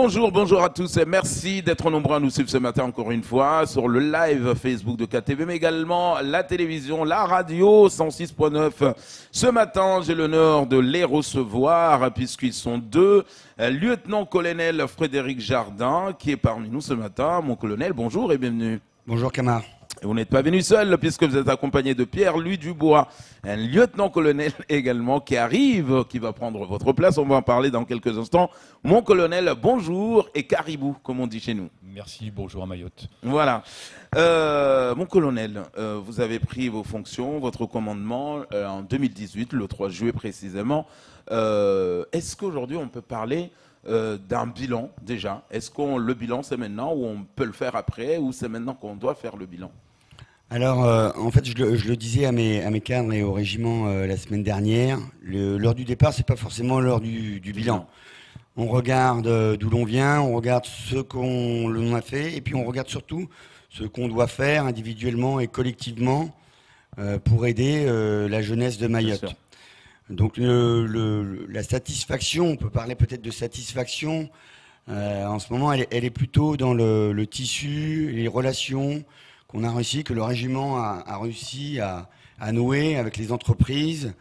Bonjour, bonjour à tous et merci d'être nombreux à nous suivre ce matin encore une fois sur le live Facebook de KTV, mais également la télévision, la radio 106.9. Ce matin, j'ai l'honneur de les recevoir puisqu'ils sont deux. Lieutenant-colonel Frédéric Jardin qui est parmi nous ce matin. Mon colonel, bonjour et bienvenue. Bonjour Camar. Et vous n'êtes pas venu seul puisque vous êtes accompagné de Pierre-Louis Dubois, un lieutenant-colonel également qui arrive, qui va prendre votre place. On va en parler dans quelques instants. Mon colonel, bonjour et caribou, comme on dit chez nous. Merci, bonjour à Mayotte. Voilà. Mon colonel, vous avez pris vos fonctions, votre commandement en 2018, le 3 juillet précisément. Est-ce qu'aujourd'hui on peut parler d'un bilan déjà? Est-ce que le bilan c'est maintenant ou on peut le faire après ou c'est maintenant qu'on doit faire le bilan? Alors, en fait, je le disais à mes cadres et au régiment la semaine dernière, l'heure du départ, c'est pas forcément l'heure du bilan. On regarde d'où l'on vient, on regarde ce qu'on a fait, et puis on regarde surtout ce qu'on doit faire individuellement et collectivement pour aider la jeunesse de Mayotte. Donc, la satisfaction, on peut parler peut-être de satisfaction, en ce moment, elle est plutôt dans le tissu, les relations qu'on a réussi, que le régiment a réussi à nouer avec les entreprises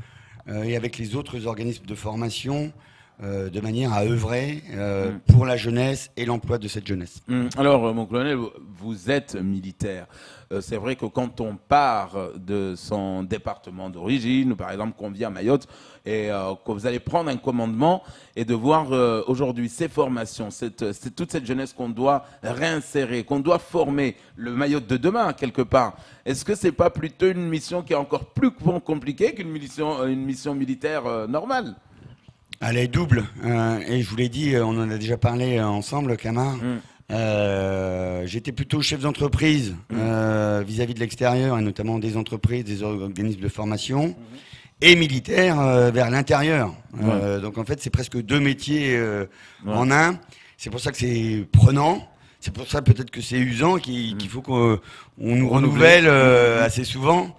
et avec les autres organismes de formation, de manière à œuvrer pour la jeunesse et l'emploi de cette jeunesse. Alors, mon colonel, vous êtes militaire. C'est vrai que quand on part de son département d'origine, par exemple qu'on vient à Mayotte, et que vous allez prendre un commandement et de voir aujourd'hui ces formations, toute cette jeunesse qu'on doit réinsérer, qu'on doit former, le Mayotte de demain quelque part, est-ce que c'est pas plutôt une mission qui est encore plus compliquée qu'une mission militaire normale? Elle est double, et je vous l'ai dit, on en a déjà parlé ensemble, Camar. J'étais plutôt chef d'entreprise vis-à-vis de l'extérieur, et notamment des entreprises, des organismes de formation, et militaire vers l'intérieur. Donc en fait, c'est presque deux métiers en un. C'est pour ça que c'est prenant. C'est pour ça peut-être que c'est usant, qu'il faut qu'on nous renouvelle assez souvent.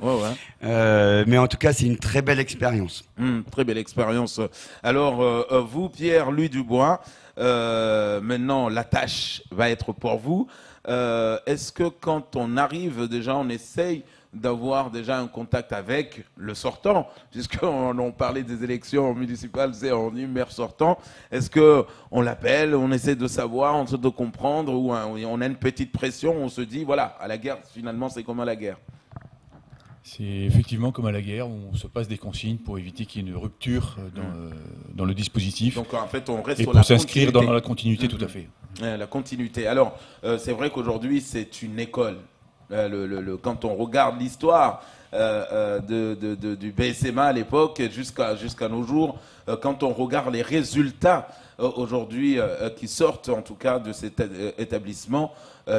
Mais en tout cas, c'est une très belle expérience. Très belle expérience. Alors, vous, Pierre-Louis Dubois, maintenant, la tâche va être pour vous. Est-ce que quand on arrive, déjà, on essaye d'avoir déjà un contact avec le sortant, puisqu'on parlait des élections municipales, c'est on dit maire sortant. Est-ce qu'on l'appelle, on essaie de savoir, on essaie de comprendre, ou on a une petite pression, on se dit, voilà, à la guerre, finalement, c'est comme à la guerre? C'est effectivement comme à la guerre, où on se passe des consignes pour éviter qu'il y ait une rupture dans le dispositif. Donc en fait, on reste et sur pour s'inscrire dans la continuité, tout à fait. La continuité. Alors, c'est vrai qu'aujourd'hui, c'est une école. Quand on regarde l'histoire du BSMA à l'époque jusqu'à nos jours, quand on regarde les résultats aujourd'hui qui sortent en tout cas de cet établissement,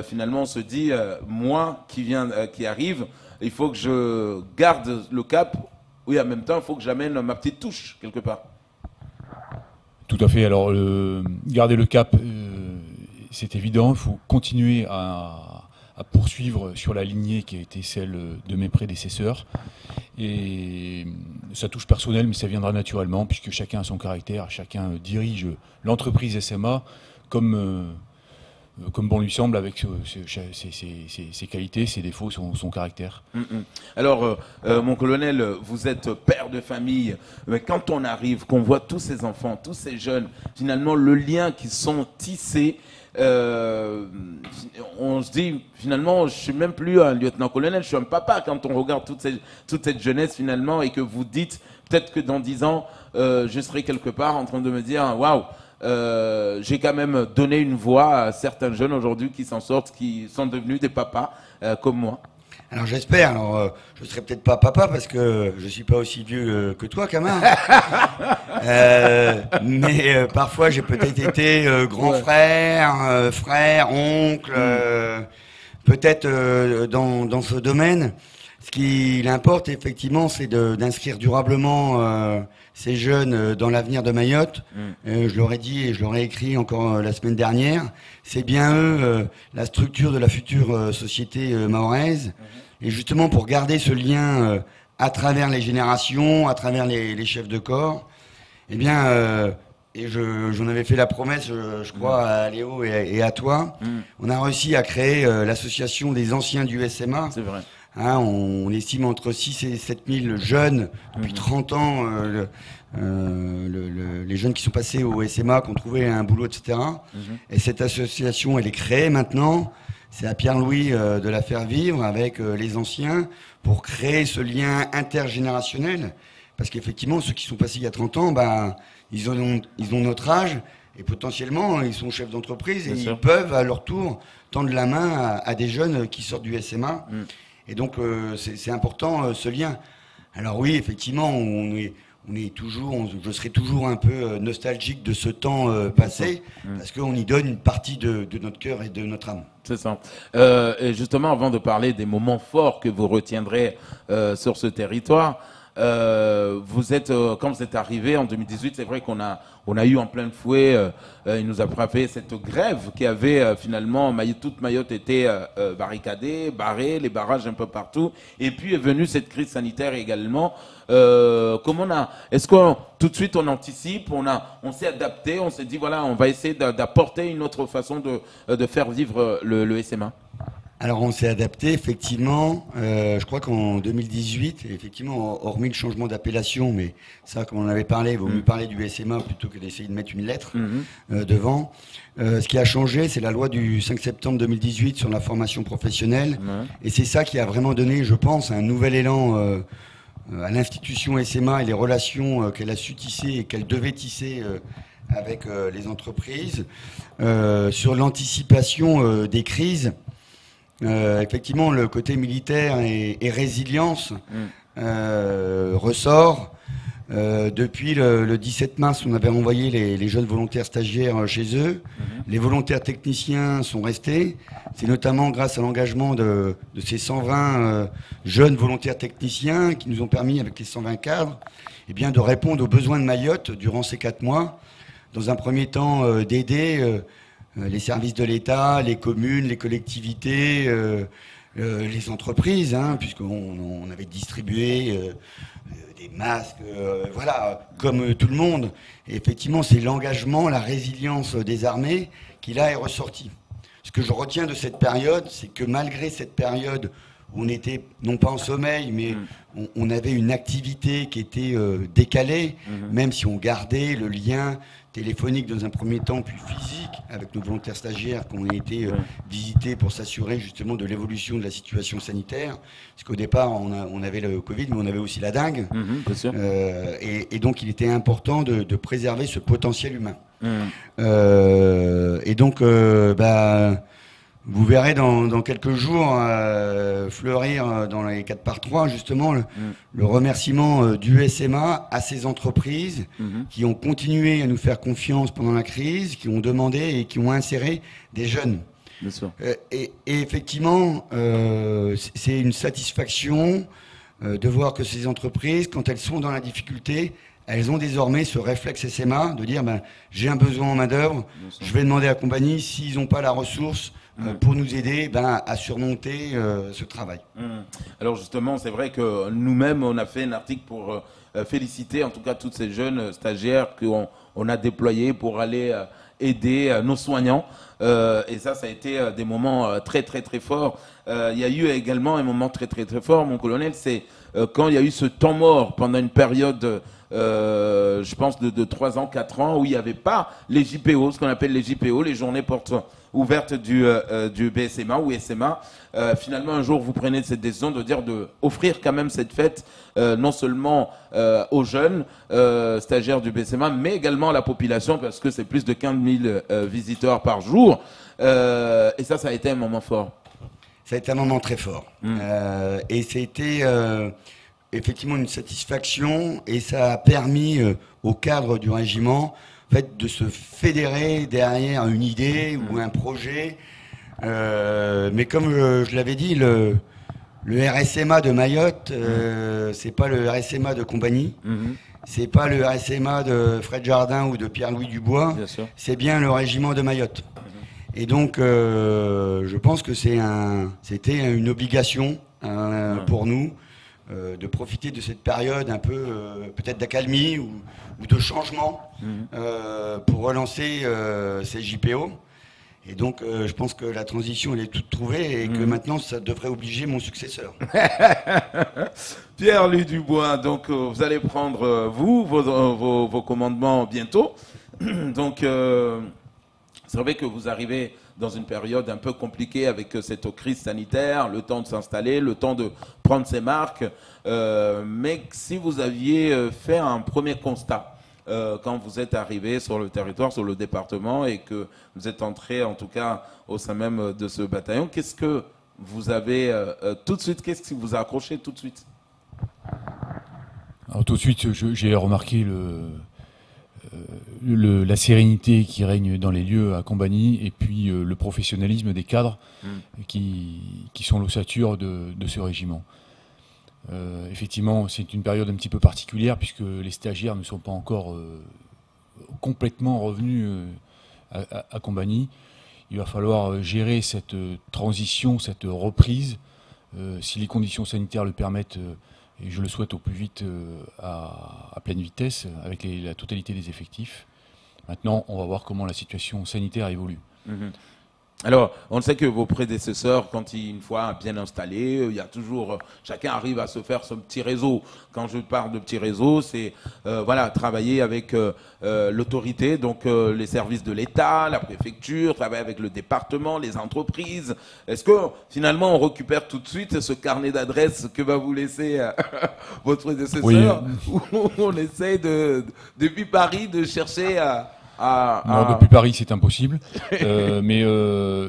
finalement on se dit, moi qui arrive, il faut que je garde le cap, oui en même temps il faut que j'amène ma petite touche quelque part. Tout à fait, alors garder le cap, c'est évident, il faut continuer à poursuivre sur la lignée qui a été celle de mes prédécesseurs. Et ça touche personnel, mais ça viendra naturellement, puisque chacun a son caractère, chacun dirige l'entreprise SMA comme bon lui semble, avec ses qualités, ses défauts, son caractère. Alors, mon colonel, vous êtes père de famille, mais quand on arrive, qu'on voit tous ces enfants, tous ces jeunes, finalement, le lien qu'ils sont tissés, on se dit finalement je suis même plus un lieutenant-colonel, je suis un papa quand on regarde toute cette jeunesse finalement, et que vous dites peut-être que dans 10 ans je serai quelque part en train de me dire waouh, j'ai quand même donné une voix à certains jeunes aujourd'hui qui s'en sortent, qui sont devenus des papas comme moi. Alors j'espère. Alors je serai peut-être pas papa parce que je suis pas aussi vieux que toi, Camar. Mais parfois j'ai peut-être été grand frère, frère, oncle, peut-être dans ce domaine. Ce qu'il importe effectivement, c'est d'inscrire durablement ces jeunes dans l'avenir de Mayotte. Je l'aurais dit et je l'aurais écrit encore la semaine dernière. C'est bien eux la structure de la future société mahoraise. Et justement pour garder ce lien à travers les générations, à travers les chefs de corps, eh bien et j'en avais fait la promesse, je crois, à Léo et à toi. On a réussi à créer l'association des anciens du SMA. C'est vrai. Hein, on estime entre 6 et 7 000 jeunes depuis 30 ans, les jeunes qui sont passés au SMA, qui ont trouvé un boulot, etc. Et cette association, elle est créée maintenant. C'est à Pierre-Louis de la faire vivre avec les anciens pour créer ce lien intergénérationnel. Parce qu'effectivement, ceux qui sont passés il y a 30 ans, ben, ils ont notre âge et potentiellement, ils sont chefs d'entreprise et ils peuvent, à leur tour, tendre la main à des jeunes qui sortent du SMA. Et donc, c'est important, ce lien. Alors oui, effectivement, je serai toujours un peu nostalgique de ce temps passé, parce qu'on y donne une partie de notre cœur et de notre âme. C'est ça. Et justement, avant de parler des moments forts que vous retiendrez sur ce territoire, quand vous êtes arrivé en 2018, c'est vrai qu'on a eu en plein fouet, il nous a frappé cette grève qui avait finalement, toute Mayotte était barricadée, barrée, les barrages un peu partout. Et puis est venue cette crise sanitaire également. Est-ce que tout de suite on anticipe, on s'est adapté, on s'est dit voilà, on va essayer d'apporter une autre façon de faire vivre le SMA? Alors on s'est adapté, effectivement. Je crois qu'en 2018, effectivement, hormis le changement d'appellation, mais ça, comme on en avait parlé, il vaut mieux parler du SMA plutôt que d'essayer de mettre une lettre devant. Ce qui a changé, c'est la loi du 5 septembre 2018 sur la formation professionnelle. Et c'est ça qui a vraiment donné, je pense, un nouvel élan à l'institution SMA et les relations qu'elle a su tisser et qu'elle devait tisser avec les entreprises. Sur l'anticipation des crises, effectivement, le côté militaire et résilience ressort. Depuis le 17 mars, on avait envoyé les jeunes volontaires stagiaires chez eux. Les volontaires techniciens sont restés. C'est notamment grâce à l'engagement de ces 120 jeunes volontaires techniciens qui nous ont permis, avec les 120 cadres, eh bien, de répondre aux besoins de Mayotte durant ces 4 mois. Dans un premier temps, d'aider les services de l'État, les communes, les collectivités, les entreprises, hein, puisqu'on avait distribué des masques, voilà, comme tout le monde. Et effectivement, c'est l'engagement, la résilience des armées qui là est ressorti. Ce que je retiens de cette période, c'est que malgré cette période où on était non pas en sommeil, mais on avait une activité qui était décalée, même si on gardait le lien téléphonique dans un premier temps, puis physique, avec nos volontaires stagiaires qui ont été visités pour s'assurer justement de l'évolution de la situation sanitaire. Parce qu'au départ, on avait le Covid, mais on avait aussi la dengue. Bien sûr. Et donc, il était important de préserver ce potentiel humain. Et donc, vous verrez dans quelques jours fleurir dans les 4x3 justement le remerciement du SMA à ces entreprises qui ont continué à nous faire confiance pendant la crise, qui ont demandé et qui ont inséré des jeunes. Bien sûr. Et effectivement, c'est une satisfaction de voir que ces entreprises, quand elles sont dans la difficulté, elles ont désormais ce réflexe SMA de dire j'ai un besoin en main-d'œuvre, je vais demander à la compagnie s'ils n'ont pas la ressource pour nous aider à surmonter ce travail. Alors justement, c'est vrai que nous-mêmes, on a fait un article pour féliciter en tout cas toutes ces jeunes stagiaires qu'on a déployés pour aller aider nos soignants. Et ça a été des moments très très très forts. Il y a eu également un moment très très très fort, mon colonel, c'est quand il y a eu ce temps mort pendant une période je pense de 3 ans, 4 ans, où il n'y avait pas les JPO, ce qu'on appelle les JPO, les journées portes ouvertes du BSMA ou SMA. Finalement, un jour, vous prenez cette décision de dire offrir quand même cette fête, non seulement aux jeunes stagiaires du BSMA, mais également à la population, parce que c'est plus de 15 000 visiteurs par jour. Et ça a été un moment fort. Ça a été un moment très fort. Et c'était effectivement une satisfaction, et ça a permis au cadre du régiment en fait, de se fédérer derrière une idée ou un projet. Mais comme je l'avais dit, le RSMA de Mayotte, c'est pas le RSMA de Combagny, c'est pas le RSMA de Fred Jardin ou de Pierre-Louis Dubois, c'est bien le régiment de Mayotte. Et donc, je pense que c'était une obligation pour nous de profiter de cette période un peu peut-être d'accalmie ou de changement pour relancer ces JPO. Et donc, je pense que la transition, elle est toute trouvée et que maintenant, ça devrait obliger mon successeur. Pierre-Louis Dubois, donc vous allez prendre, vos commandements bientôt. Donc, c'est vrai que vous arrivez dans une période un peu compliquée avec cette crise sanitaire, le temps de s'installer, le temps de prendre ses marques. Mais si vous aviez fait un premier constat, quand vous êtes arrivé sur le territoire, sur le département, et que vous êtes entré, en tout cas, au sein même de ce bataillon, qu'est-ce que vous avez tout de suite, qu'est-ce qui vous a accroché tout de suite? Alors, tout de suite, j'ai remarqué la sérénité qui règne dans les lieux à Combani, et puis le professionnalisme des cadres qui sont l'ossature de ce régiment. Effectivement, c'est une période un petit peu particulière puisque les stagiaires ne sont pas encore complètement revenus à Combani. Il va falloir gérer cette transition, cette reprise, si les conditions sanitaires le permettent, et je le souhaite au plus vite, à pleine vitesse, avec la totalité des effectifs. Maintenant, on va voir comment la situation sanitaire évolue. Alors, on sait que vos prédécesseurs, quand une fois bien installés, il y a toujours, chacun arrive à se faire son petit réseau. Quand je parle de petit réseau, c'est voilà, travailler avec l'autorité, donc les services de l'État, la préfecture, travailler avec le département, les entreprises. Est-ce que finalement on récupère tout de suite ce carnet d'adresses que va vous laisser votre prédécesseur, ou on essaie depuis Paris de chercher Non, depuis Paris, c'est impossible. Mais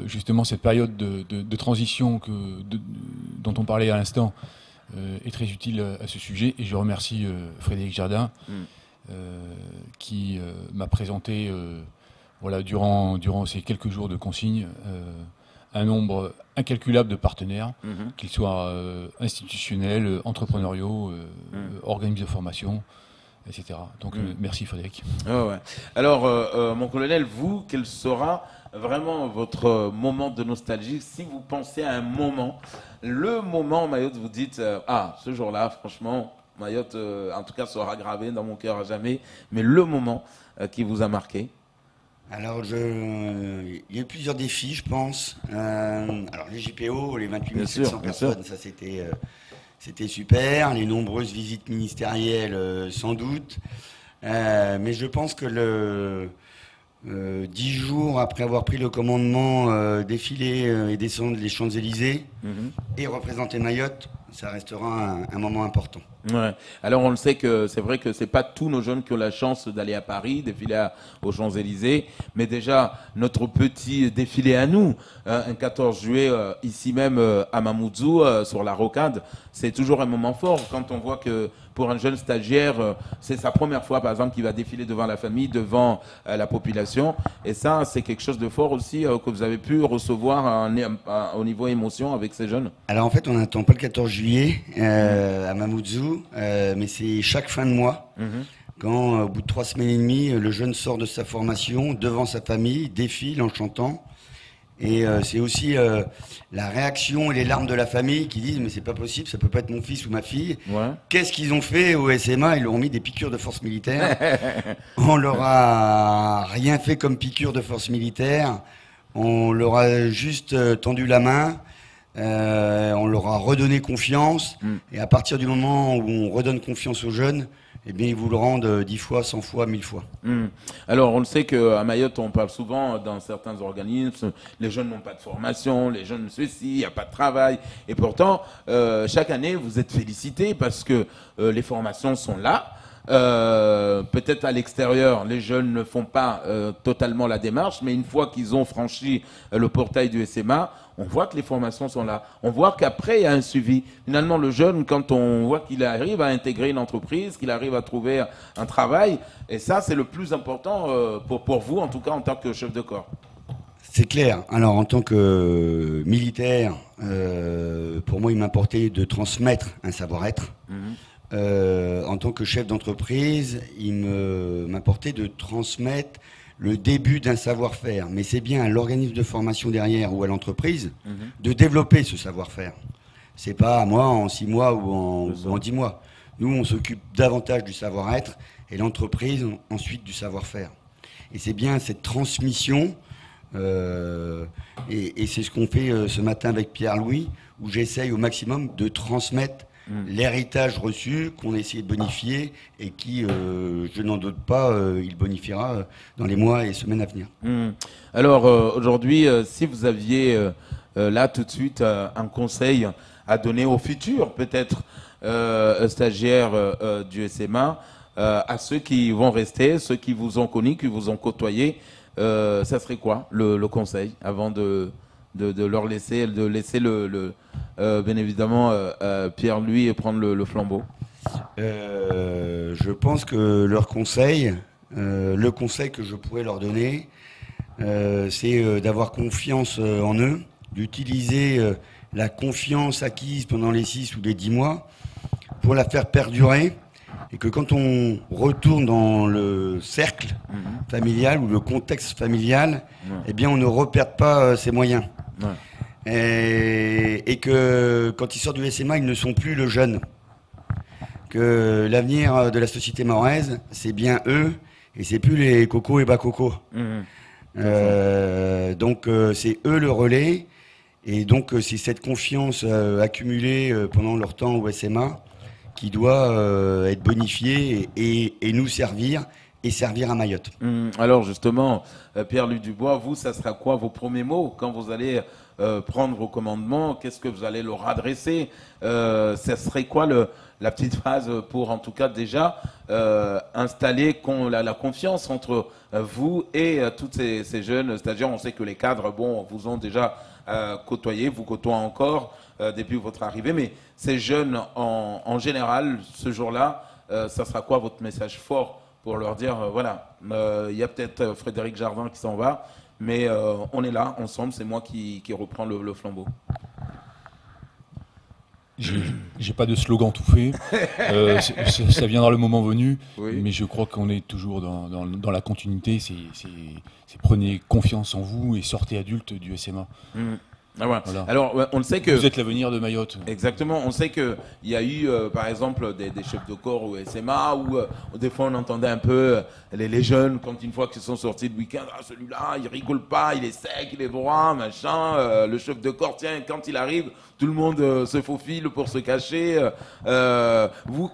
justement, cette période de transition dont on parlait à l'instant est très utile à ce sujet. Et je remercie Frédéric Jardin qui m'a présenté, voilà, durant ces quelques jours de consigne, un nombre incalculable de partenaires, qu'ils soient institutionnels, entrepreneuriaux, organismes de formation, etc. Donc merci Frédéric. Oh ouais. Alors mon colonel, vous, quel sera vraiment votre moment de nostalgie si vous pensez à un moment, le moment Mayotte, vous dites ce jour-là franchement Mayotte en tout cas sera gravé dans mon cœur à jamais, mais le moment qui vous a marqué? Alors, il y a eu plusieurs défis, je pense. Alors les JPO, les 28 700 personnes, ça c'était super, les nombreuses visites ministérielles sans doute, mais je pense que 10 jours après avoir pris le commandement, défiler et descendre les Champs-Élysées et représenter Mayotte, ça restera un moment important. Ouais. Alors on le sait que c'est vrai que c'est pas tous nos jeunes qui ont la chance d'aller à Paris, défiler aux Champs-Élysées, mais déjà notre petit défilé à nous, un 14 juillet ici même à Mamoudzou, sur la Rocade, c'est toujours un moment fort quand on voit que pour un jeune stagiaire, c'est sa première fois par exemple qu'il va défiler devant la famille, devant la population, et ça c'est quelque chose de fort aussi que vous avez pu recevoir au niveau émotion avec ces jeunes. Alors en fait on n'attend pas le 14 juillet à Mamoudzou, mais c'est chaque fin de mois, quand au bout de 3 semaines et demie, le jeune sort de sa formation devant sa famille, défile en chantant. Et c'est aussi la réaction et les larmes de la famille qui disent mais c'est pas possible, ça peut pas être mon fils ou ma fille. Ouais. Qu'est-ce qu'ils ont fait au SMA? Ils leur ont mis des piqûres de force militaire. On leur a rien fait comme piqûre de force militaire. On leur a juste tendu la main. On leur a redonné confiance. Et à partir du moment où on redonne confiance aux jeunes, eh bien, ils vous le rendent 10 fois, 100 fois, 1000 fois. Alors, on le sait qu'à Mayotte, on parle souvent dans certains organismes, les jeunes n'ont pas de formation, les jeunes ceci, il n'y a pas de travail. Et pourtant, chaque année, vous êtes félicités parce que les formations sont là. Peut-être à l'extérieur, les jeunes ne font pas totalement la démarche, mais une fois qu'ils ont franchi le portail du SMA, on voit que les formations sont là. On voit qu'après, il y a un suivi. Finalement, le jeune, quand on voit qu'il arrive à intégrer une entreprise, qu'il arrive à trouver un travail, et ça, c'est le plus important pour vous, en tout cas en tant que chef de corps. C'est clair. Alors, en tant que militaire, pour moi, il m'importait de transmettre un savoir-être. En tant que chef d'entreprise, il m'importait de transmettre le début d'un savoir-faire. Mais c'est bien à l'organisme de formation derrière ou à l'entreprise de développer ce savoir-faire. C'est pas à moi en 6 mois ou en 10 mois. Nous, on s'occupe davantage du savoir-être et l'entreprise ensuite du savoir-faire. Et c'est bien cette transmission, et c'est ce qu'on fait ce matin avec Pierre-Louis, où j'essaye au maximum de transmettre l'héritage reçu, qu'on a essayé de bonifier, et qui, je n'en doute pas, il bonifiera dans les mois et semaines à venir. Alors aujourd'hui, si vous aviez là tout de suite un conseil à donner aux futurs, peut-être stagiaires du SMA, à ceux qui vont rester, ceux qui vous ont connus, qui vous ont côtoyé, ça serait quoi le conseil avant de leur laisser, bien évidemment Pierre-Louis prendre le flambeau? Je pense que leur conseil, le conseil que je pourrais leur donner, c'est d'avoir confiance en eux, d'utiliser la confiance acquise pendant les 6 ou les 10 mois pour la faire perdurer, et que quand on retourne dans le cercle familial ou le contexte familial, eh bien on ne repère pas ses moyens. Et que quand ils sortent du SMA, ils ne sont plus le jeune. Que l'avenir de la société mahoraise, c'est bien eux, et c'est plus les cocos et bas-cocos. Donc c'est eux le relais, et donc c'est cette confiance accumulée pendant leur temps au SMA qui doit être bonifiée et nous servir, et servir à Mayotte. Alors justement, Pierre-Louis Dubois, vous, ça sera quoi vos premiers mots quand vous allez prendre vos commandements? Qu'est-ce que vous allez leur adresser? Ça serait quoi la petite phrase pour, en tout cas, déjà installer la confiance entre vous et toutes ces jeunes stagiaires? On sait que les cadres, bon, vous ont déjà côtoyé, vous côtoient encore depuis votre arrivée, mais ces jeunes en général, ce jour-là, ça sera quoi votre message fort pour leur dire, voilà, il y a peut-être Frédéric Jardin qui s'en va, mais on est là, ensemble, c'est moi qui reprends le flambeau. J'ai pas de slogan tout fait, ça viendra le moment venu, Oui. mais je crois qu'on est toujours dans la continuité, c'est prenez confiance en vous et sortez adulte du SMA. Ah ouais. Voilà. Alors, on le sait que... Vous êtes l'avenir de Mayotte. Exactement. On sait qu'il y a eu, par exemple, des chefs de corps au SMA où des fois on entendait un peu les jeunes, quand une fois qu'ils sont sortis de week-end, ah, celui-là, il rigole pas, il est sec, il est droit, machin. Le chef de corps, tiens, quand il arrive, tout le monde se faufile pour se cacher. Vous,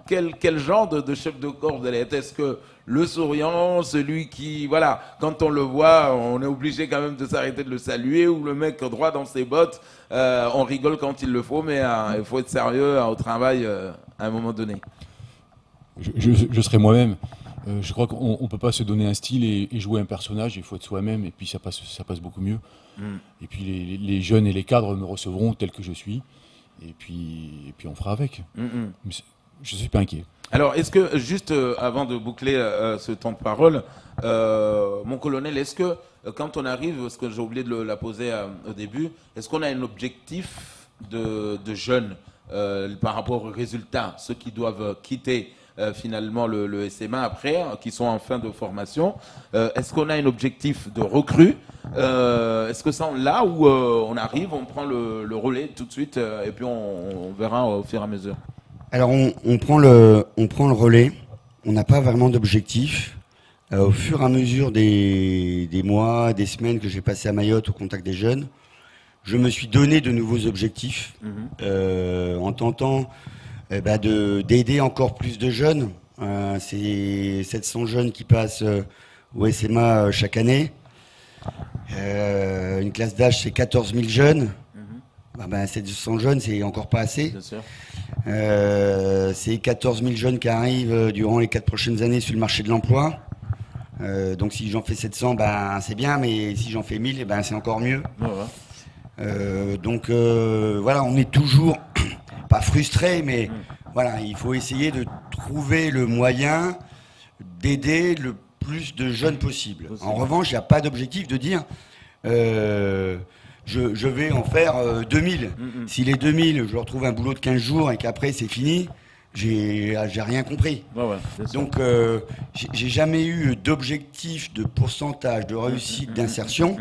quel genre de chef de corps vous allez être? Est-ce que le souriant, celui qui, voilà, quand on le voit, on est obligé quand même de s'arrêter de le saluer, ou le mec droit dans ses bottes, on rigole quand il le faut, mais il faut être sérieux au travail à un moment donné. Je serai moi-même. Je crois qu'on ne peut pas se donner un style et jouer un personnage, il faut être soi-même, et puis ça passe beaucoup mieux. Et puis les jeunes et les cadres me recevront tel que je suis, et puis on fera avec. Je ne suis pas inquiet. Alors, est-ce que, juste avant de boucler ce temps de parole, mon colonel, est-ce que quand on arrive, parce que j'ai oublié de la poser au début, est-ce qu'on a un objectif de jeunes par rapport aux résultats, ceux qui doivent quitter finalement le SMA après, qui sont en fin de formation, est-ce qu'on a un objectif de recrue? Est-ce que ça on l'a, ou on arrive, on prend le relais tout de suite et puis on verra au fur et à mesure? Alors on prend le relais, on n'a pas vraiment d'objectif. Au fur et à mesure des mois, des semaines que j'ai passé à Mayotte au contact des jeunes, je me suis donné de nouveaux objectifs en tentant d'aider encore plus de jeunes. C'est 700 jeunes qui passent au SMA chaque année. Une classe d'âge, c'est 14 000 jeunes. 700 jeunes, c'est encore pas assez. Bien sûr. C'est 14 000 jeunes qui arrivent durant les 4 prochaines années sur le marché de l'emploi. Donc si j'en fais 700, c'est bien, mais si j'en fais 1000, c'est encore mieux. Donc voilà, on est toujours pas frustré, mais voilà, il faut essayer de trouver le moyen d'aider le plus de jeunes possible. En revanche, il n'y a pas d'objectif de dire je vais en faire 2000. Si les 2000, je leur trouve un boulot de 15 jours et qu'après c'est fini, j'ai rien compris. Donc j'ai jamais eu d'objectif de pourcentage de réussite d'insertion.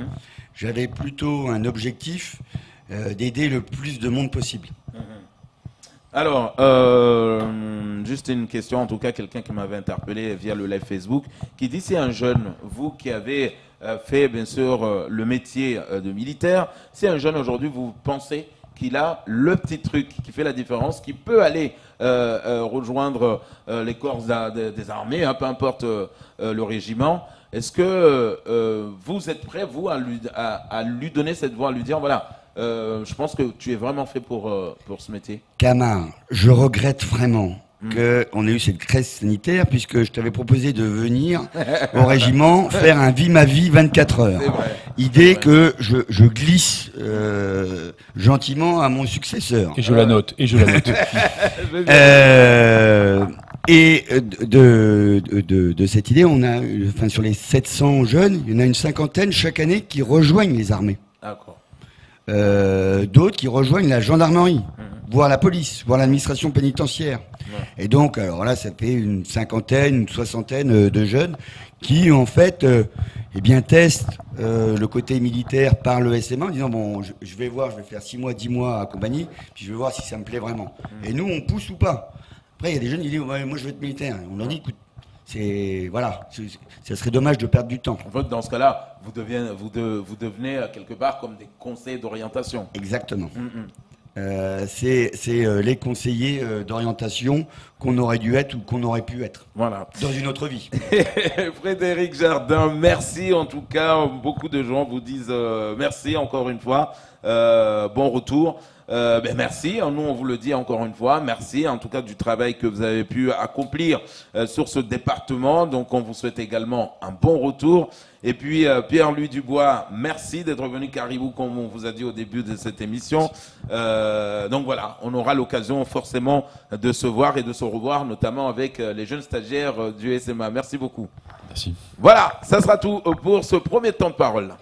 J'avais plutôt un objectif d'aider le plus de monde possible. Alors, juste une question, en tout cas, quelqu'un qui m'avait interpellé via le live Facebook, qui dit, c'est un jeune, vous qui avez fait, bien sûr, le métier de militaire, c'est un jeune aujourd'hui, vous pensez qu'il a le petit truc qui fait la différence, qui peut aller rejoindre les corps des armées, hein, peu importe le régiment. Est-ce que vous êtes prêt, vous, à lui donner cette voix, à lui dire, voilà, je pense que tu es vraiment fait pour ce métier. Camar, je regrette vraiment qu'on ait eu cette crise sanitaire, puisque je t'avais proposé de venir au régiment faire un vie ma vie 24 heures. C'est vrai. Idée que je glisse gentiment à mon successeur. Et je la note, et je la note. Et de cette idée, on a, enfin, sur les 700 jeunes, il y en a une cinquantaine chaque année qui rejoignent les armées. D'accord. D'autres qui rejoignent la gendarmerie, voire la police, voire l'administration pénitentiaire. Et donc, alors là, ça fait une cinquantaine, une soixantaine de jeunes qui, en fait, eh bien, testent le côté militaire par le SMA en disant, bon, je vais voir, je vais faire 6 mois, 10 mois à compagnie, puis je vais voir si ça me plaît vraiment. Et nous, on pousse ou pas. Après, il y a des jeunes qui disent, ouais, moi, je veux être militaire. On leur dit, écoute, ça serait dommage de perdre du temps. En fait, dans ce cas-là, vous devenez quelque part comme des conseillers d'orientation. Exactement. C'est les conseillers d'orientation qu'on aurait dû être ou qu'on aurait pu être. Voilà. Dans une autre vie. Frédéric Jardin, merci en tout cas. Beaucoup de gens vous disent merci encore une fois. Bon retour. Merci, nous on vous le dit encore une fois, merci en tout cas du travail que vous avez pu accomplir sur ce département, donc on vous souhaite également un bon retour. Et puis Pierre-Louis Dubois, merci d'être venu Caribou comme on vous a dit au début de cette émission. Donc voilà, on aura l'occasion forcément de se voir et de se revoir, notamment avec les jeunes stagiaires du SMA. Merci beaucoup. Merci. Voilà, ça sera tout pour ce premier temps de parole.